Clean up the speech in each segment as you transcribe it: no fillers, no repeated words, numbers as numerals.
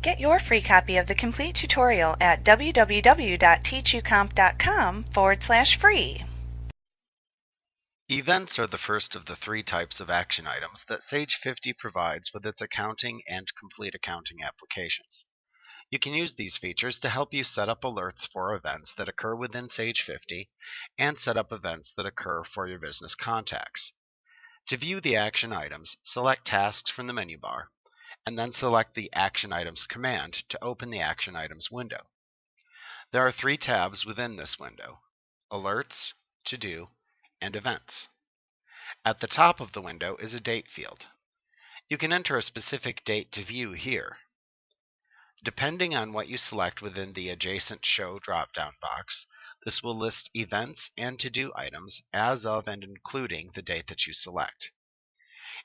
Get your free copy of the complete tutorial at www.teachucomp.com/free. Events are the first of the three types of action items that Sage 50 provides with its accounting and complete accounting applications. You can use these features to help you set up alerts for events that occur within Sage 50 and set up events that occur for your business contacts. To view the action items, select Tasks from the menu bar, and then select the Action Items command to open the Action Items window. There are three tabs within this window: Alerts, To Do, and Events. At the top of the window is a date field. You can enter a specific date to view here. Depending on what you select within the adjacent Show drop-down box, this will list events and to-do items as of and including the date that you select.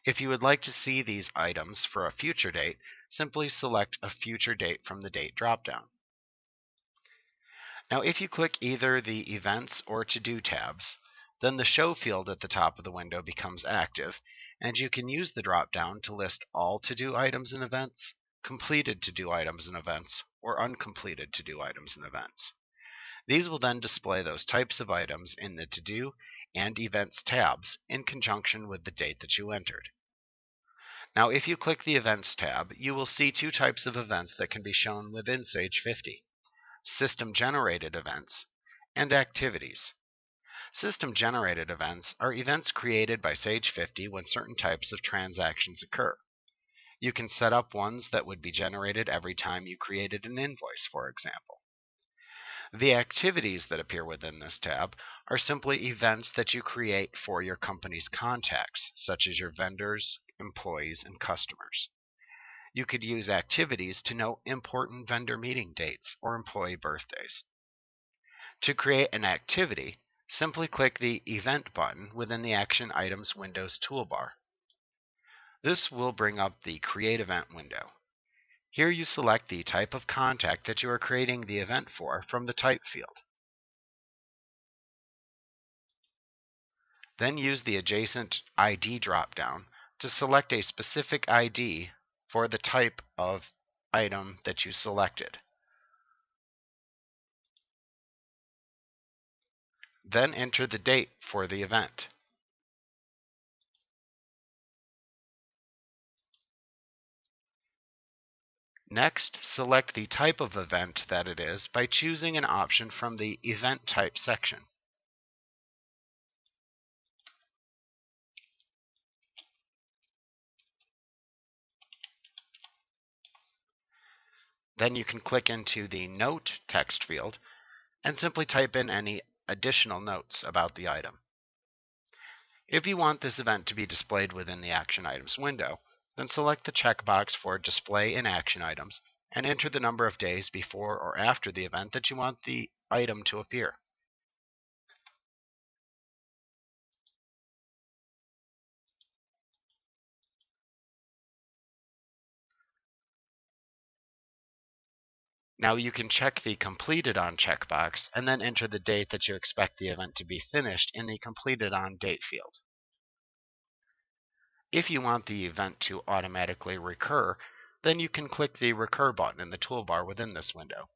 If you would like to see these items for a future date, simply select a future date from the Date drop-down. Now, if you click either the Events or To-Do tabs, then the Show field at the top of the window becomes active, and you can use the drop-down to list all to-do items and events, completed to-do items and events, or uncompleted to-do items and events. These will then display those types of items in the To-Do and Events tabs in conjunction with the date that you entered. Now, if you click the Events tab, you will see two types of events that can be shown within Sage 50: System-generated events and activities. System-generated events are events created by Sage 50 when certain types of transactions occur. You can set up ones that would be generated every time you created an invoice, for example. The activities that appear within this tab are simply events that you create for your company's contacts, such as your vendors, employees, and customers. You could use activities to note important vendor meeting dates or employee birthdays. To create an activity, simply click the Event button within the Action Items Windows toolbar. This will bring up the Create Event window. Here you select the type of contact that you are creating the event for from the Type field. Then use the adjacent ID drop-down to select a specific ID for the type of item that you selected. Then enter the date for the event. Next, select the type of event that it is by choosing an option from the Event Type section. Then you can click into the Note text field and simply type in any additional notes about the item. If you want this event to be displayed within the Action Items window, then select the checkbox for Display in Action Items and enter the number of days before or after the event that you want the item to appear. Now you can check the Completed On checkbox and then enter the date that you expect the event to be finished in the Completed On date field. If you want the event to automatically recur, then you can click the Recur button in the toolbar within this window.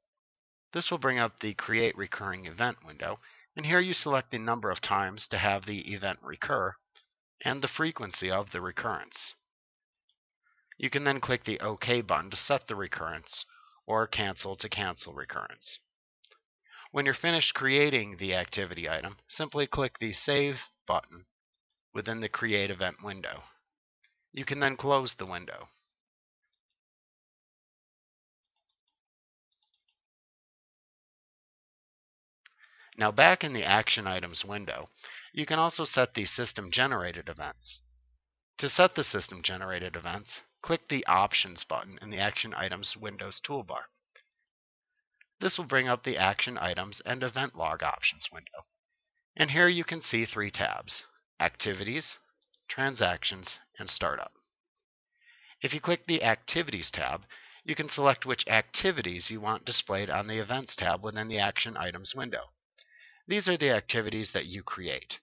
This will bring up the Create Recurring Event window, and here you select the number of times to have the event recur and the frequency of the recurrence. You can then click the OK button to set the recurrence, or Cancel to cancel recurrence. When you're finished creating the activity item, simply click the Save button within the Create Event window. You can then close the window. Now, back in the Action Items window, you can also set the System-generated events. To set the System-generated events, click the Options button in the Action Items Windows toolbar. This will bring up the Action Items and Event Log Options window. And here you can see three tabs: Activities, Transactions, and Startup. If you click the Activities tab, you can select which activities you want displayed on the Events tab within the Action Items window. These are the activities that you create.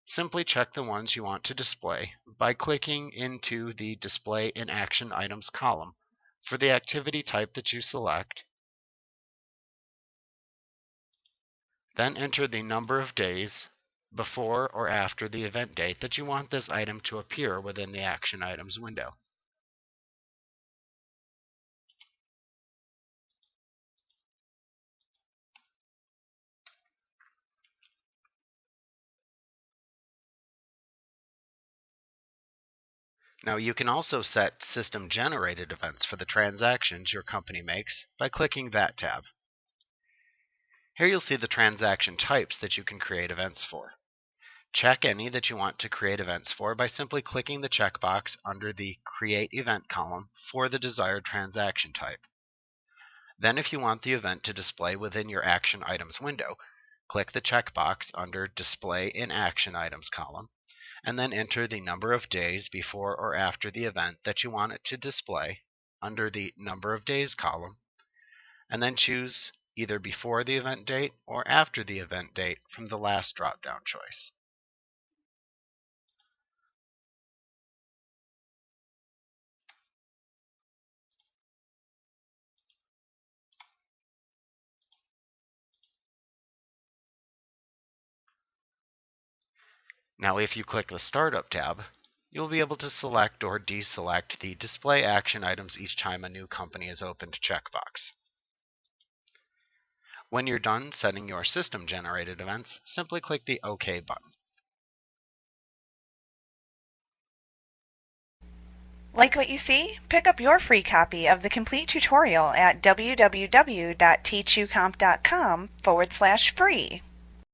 Simply check the ones you want to display by clicking into the Display in Action Items column For the activity type that you select, then enter the number of days before or after the event date that you want this item to appear within the Action Items window. Now you can also set system-generated events for the transactions your company makes by clicking that tab. Here you'll see the transaction types that you can create events for. Check any that you want to create events for by simply clicking the checkbox under the Create Event column for the desired transaction type. Then if you want the event to display within your Action Items window, click the checkbox under Display in Action Items column, and then enter the number of days before or after the event that you want it to display under the Number of Days column, and then choose either before the event date or after the event date from the last drop-down choice. Now if you click the Startup tab, you'll be able to select or deselect the Display Action Items each time a new company is opened checkbox. When you're done setting your system-generated events, simply click the OK button. Like what you see? Pick up your free copy of the complete tutorial at www.teachucomp.com/free.